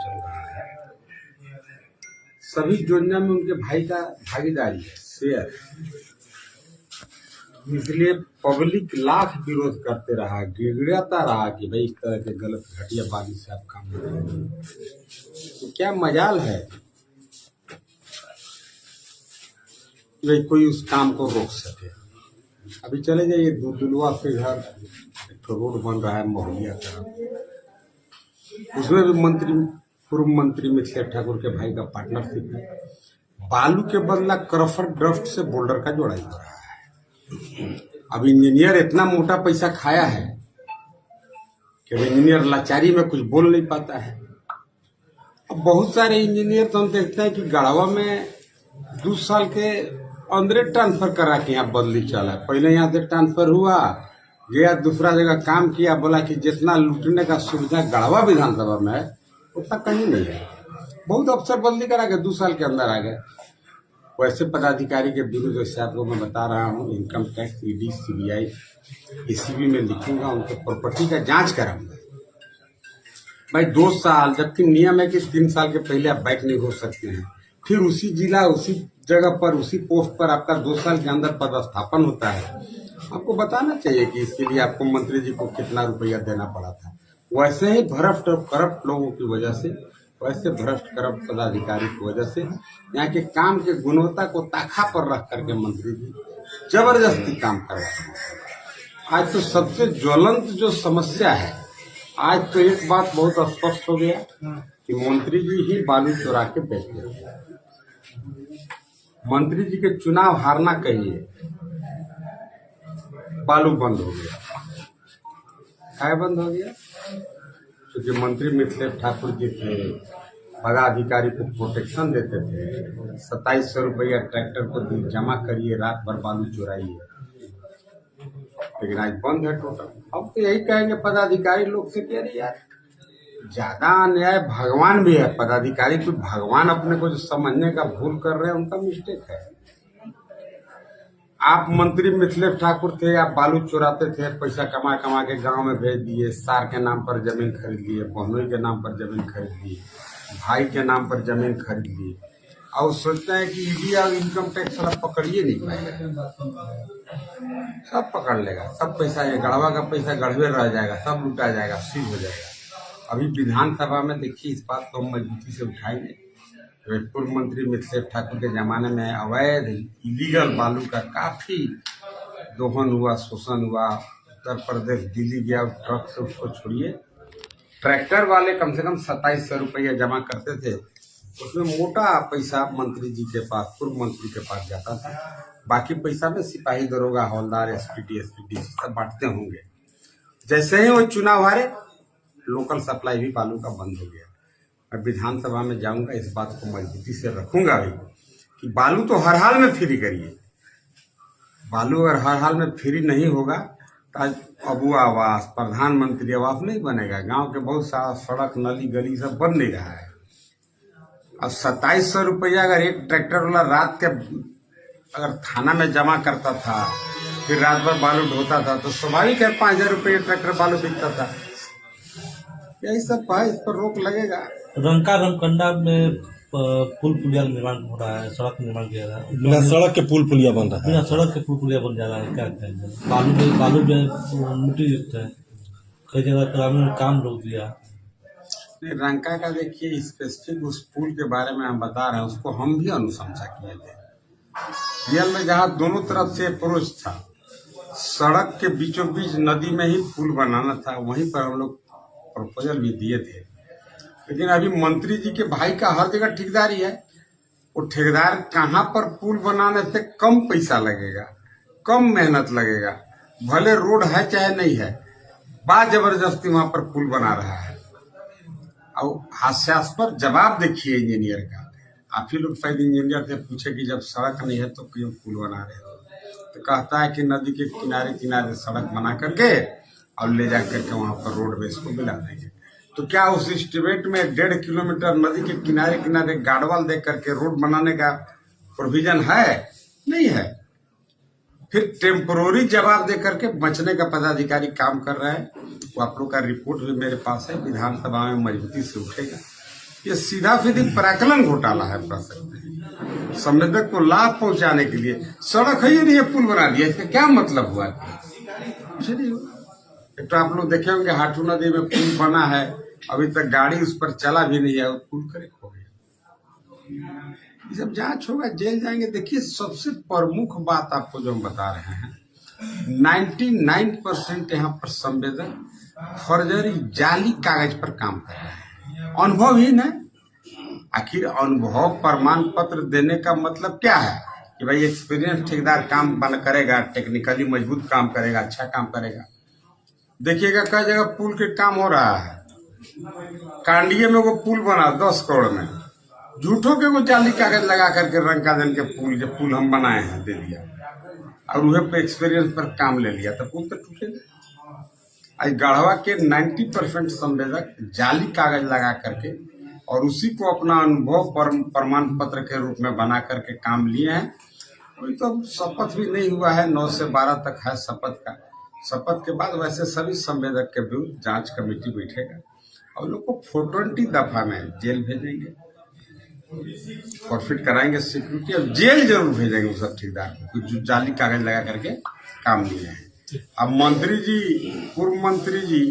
चल रहा है। सभी योजना में उनके भाई का भागीदारी है, शेयर, इसलिए पब्लिक लाख विरोध करते रहा, गिड़गिड़ाता रहा कि भाई इस तरह के गलत घटियाबाजी से आप काम कर रहे हैं। तो क्या मजाल है भाई कोई उस काम को रोक सके। अभी चले जाइए दुलवा से घर एक रोड बन रहा है मोहलिया का, उसमें भी पूर्व मंत्री मिथिलेश ठाकुर के भाई का पार्टनरशिप है। बालू के बदला क्रफर ड्राफ्ट से बोल्डर का जोड़ाई हो रहा है। अब इंजीनियर इतना मोटा पैसा खाया है कि इंजीनियर लाचारी में कुछ बोल नहीं पाता है। अब बहुत सारे इंजीनियर तो हम देखते हैं कि गढ़वा में 2 साल के अंदर ट्रांसफर करा के यहाँ बदली चला। पहले यहाँ से ट्रांसफर हुआ, गया दूसरा जगह काम किया, बोला कि जितना लूटने का सुविधा गढ़वा विधानसभा में है उतना कहीं नहीं है। बहुत अफसर बदली करा के 2 साल के अंदर आ गए। वैसे पदाधिकारी के विरुद्ध जैसे आपको मैं बता रहा हूँ, income tax, ED, CBI, ACB में लिखूंगा, उनके प्रॉपर्टी का जांच कराऊंगा। भाई 2 साल, जबकि नियम है कि 3 साल के पहले आप बैक नहीं हो सकते हैं। फिर उसी जिला, उसी जगह पर, उसी पोस्ट पर आपका 2 साल के अंदर पदस्थापन होता है। आपको बताना चाहिए कि इसके लिए आपको मंत्री जी को कितना रुपया देना पड़ा था। वैसे ही भ्रष्ट और करप्ट लोगों की वजह से, वैसे भ्रष्ट करप्ट पदाधिकारी की वजह से यहाँ के काम के गुणवत्ता को ताखा पर रख करके मंत्री जी जबरदस्ती काम करवा रहे हैं। आज तो सबसे ज्वलंत जो समस्या है, आज तो एक बात बहुत स्पष्ट हो गया कि मंत्री जी ही बालू चुरा के बेच रहे हैं। मंत्री जी के चुनाव हारना कहिए, बालू बंद हो गया। क्या बंद हो गया? क्योंकि मंत्री मिथिलेश ठाकुर जी थे, पदाधिकारी को प्रोटेक्शन देते थे। 2700 रुपया ट्रैक्टर को जमा करिए, रात भर बालू चुराइए, लेकिन आज बंद है टोटल। अब तो यही कहेंगे पदाधिकारी लोग से कि अरे यार ज्यादा अन्याय भगवान भी है। पदाधिकारी को भगवान अपने को जो समझने का भूल कर रहे हैं, उनका मिस्टेक है। आप मंत्री मिथिलेश ठाकुर थे, आप बालू चुराते थे, पैसा कमा कमा के गांव में भेज दिए, सार के नाम पर जमीन खरीद लिए, बहनोई के नाम पर जमीन खरीद ली, भाई के नाम पर जमीन खरीद ली, और सोचते हैं कि ईडी और इनकम टैक्स वाला पकड़िए नहीं पाएगा। सब पकड़ लेगा, सब पैसा, ये गढ़वा का पैसा गढ़वे रह जाएगा, सब लुटा जाएगा, सीज हो जाएगा। अभी विधानसभा में देखिए, इस बात को हम मजबूती से उठाएंगे। पूर्व मंत्री मिथिलेश ठाकुर के जमाने में अवैध इलीगल बालू का काफी दोहन हुआ, शोषण हुआ। उत्तर प्रदेश, दिल्ली गया, ट्रक से उसको छोड़िए, ट्रैक्टर वाले कम से कम 2700 रुपया जमा करते थे। उसमें मोटा पैसा मंत्री जी के पास, पूर्व मंत्री के पास जाता था। बाकी पैसा में सिपाही, दरोगा, हवलदार, एसपीटी सब बांटते होंगे। जैसे ही वो चुनाव हारे, लोकल सप्लाई भी बालू का बंद हो गया। अब विधानसभा में जाऊंगा, इस बात को मजबूती से रखूंगा भी कि बालू तो हर हाल में फ्री करिए। बालू अगर हर हाल में फ्री नहीं होगा तो आज अबू आवास, प्रधानमंत्री आवास नहीं बनेगा। गांव के बहुत सारा सड़क, नली, गली सब बन नहीं रहा है। अब 2700 रुपया अगर एक ट्रैक्टर वाला रात के अगर थाना में जमा करता था, फिर रात भर बालू ढोता था, तो स्वाभाविक है 5000 रुपये ट्रैक्टर बालू बिकता था। यही सब है, इस पर रोक लगेगा। रंका रमकंडा में पुल पुलिया निर्माण हो रहा है, सड़क निर्माण किया जा रहा है। बिना सड़क के पुल पुलिया बन रहा है, बिना सड़क के पुल पुलिया बन जा रहा है। क्या कहेंगे? बालू जो मिट्टी युक्त है, कई जगह ग्रामीण काम रोक दिया। रंका का देखिए, स्पेसिफिक उस पुल के बारे में हम बता रहे हैं, उसको हम भी अनुशंसा किए थे। रियल में जहाँ दोनों तरफ से अप्रोच था, सड़क के बीचों बीच नदी में ही पुल बनाना था, वहीं पर हम लोग प्रपोजल भी दिए थे। लेकिन अभी मंत्री जी के भाई का हर जगह ठेकेदारी है। वो ठेकेदार कहाँ पर पुल बनाने से कम पैसा लगेगा, कम मेहनत लगेगा, भले रोड है चाहे नहीं है, बात जबरदस्ती वहां पर पुल बना रहा है। और हास्यास्पद जवाब देखिए इंजीनियर का। आप ही लोग शायद इंजीनियर से पूछे कि जब सड़क नहीं है तो क्यों पुल बना रहे हो, तो कहता है कि नदी के किनारे किनारे सड़क बना करके और ले जा करके वहां पर रोडवेज को मिला देंगे। तो क्या उस एस्टीमेट में 1.5 किलोमीटर नदी के किनारे किनारे गार्डवाल दे करके रोड बनाने का प्रोविजन है? नहीं है। फिर टेम्पोररी जवाब दे करके बचने का पदाधिकारी काम कर रहा है। वो आप लोग का रिपोर्ट भी मेरे पास है, विधानसभा में मजबूती से उठेगा। ये सीधा सीधी प्राकलन घोटाला है कह सकते हैं। संवेदक को लाभ पहुंचाने के लिए सड़क है ही नहीं, पुल बना दिया, इसका क्या मतलब हुआ? कुछ नहीं हुआ। एक तो आप लोग देखे होंगे हाटू नदी में पुल बना है, अभी तक गाड़ी उस पर चला भी नहीं है, और पुल करे हो गया। जब जांच होगा जेल जाएंगे। देखिए सबसे प्रमुख बात आपको जो हम बता रहे हैं, 99% यहाँ पर संवेदक फर्जरी जाली कागज पर काम कर रहे हैं, अनुभवहीन है। आखिर अनुभव प्रमाण पत्र देने का मतलब क्या है कि भाई एक्सपीरियंस ठेकेदार काम बन करेगा, टेक्निकली मजबूत काम करेगा, अच्छा काम करेगा। देखिएगा कई जगह पुल के काम हो रहा है, कांडिये में वो पुल बना 10 करोड़ में, झूठों के वो जाली कागज लगा करके रंग का जन के पुल, जो पुल हम बनाए हैं दे दिया, और वह पे एक्सपीरियंस पर काम ले लिया, तो पुल तो टूटेगा। आज गढ़वा के 90% संवेदक जाली कागज लगा करके और उसी को अपना अनुभव प्रमाण पत्र के रूप में बना करके काम लिए हैं। अभी तो शपथ भी नहीं हुआ है, 9 से 12 तक है शपथ का। शपथ के बाद वैसे सभी संवेदक के विरुद्ध जांच कमेटी बैठेगा और लोग को 420 दफा में जेल भेजेंगे, फॉरफिट कराएंगे सिक्योरिटी, और जेल जरूर भेजेंगे उस सब ठेकेदार को जो जाली कागज लगा करके काम लिए हैं। अब मंत्री जी, पूर्व मंत्री जी,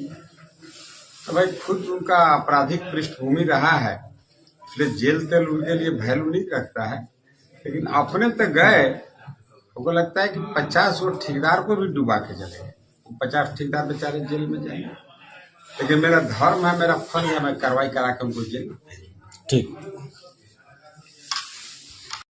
तो भाई खुद उनका आपराधिक पृष्ठभूमि रहा है, इसलिए जेल तेल उनके लिए वैल्यू नहीं रखता है। लेकिन अपने तक गए, उनको लगता है कि 50 वो ठेकेदार को भी डुबा के चले, 50 ठेकेदार बेचारे जेल में जाएंगे। लेकिन मेरा धर्म है, मेरा फर्ज है, मैं कार्रवाई करा के उनको जेल में भेजूंगा। ठीक।